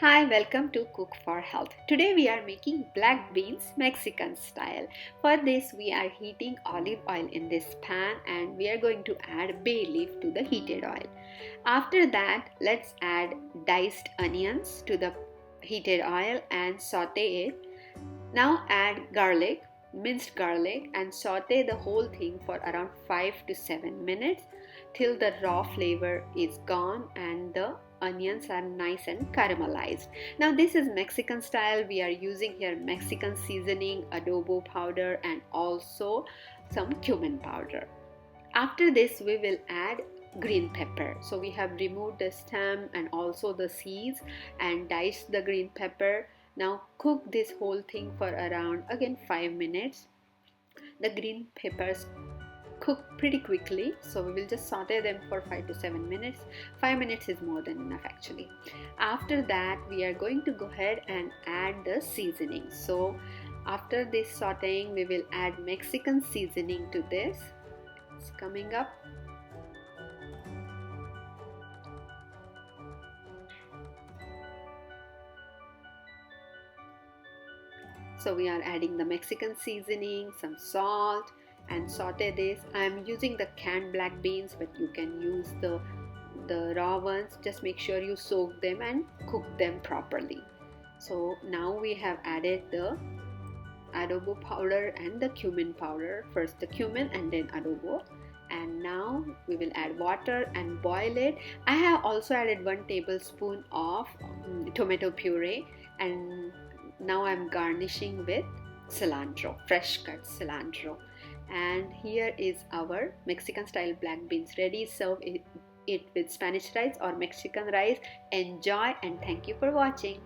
Hi, welcome to Cook for Health. Today we are making black beans Mexican style. For this we are heating olive oil in this pan and we are going to add bay leaf to the heated oil. After that, let's add diced onions to the heated oil and saute it. Now add garlic, minced garlic, and saute the whole thing for around 5 to 7 minutes till the raw flavor is gone and the onions are nice and caramelized. Now this is Mexican style. We are using here Mexican seasoning, adobo powder, and also some cumin powder. After this we will add green pepper. So we have removed the stem and also the seeds and diced the green pepper. Now cook this whole thing for around again 5 minutes. The green peppers cook pretty quickly, so we will just saute them for 5 to 7 minutes. 5 minutes is more than enough actually. After that we are going to go ahead and add the seasoning. So after this sauteing we will add Mexican seasoning to this. It's coming up. So we are adding the Mexican seasoning, some salt, and saute this. I am using the canned black beans, but you can use the raw ones. Just make sure you soak them and cook them properly. So now we have added the adobo powder and the cumin powder. First the cumin and then adobo. And now we will add water and boil it. I have also added 1 tablespoon of tomato puree, and now I'm garnishing with cilantro, fresh cut cilantro. And here is our Mexican style black beans ready. Serve it with Spanish rice or Mexican rice. Enjoy and thank you for watching.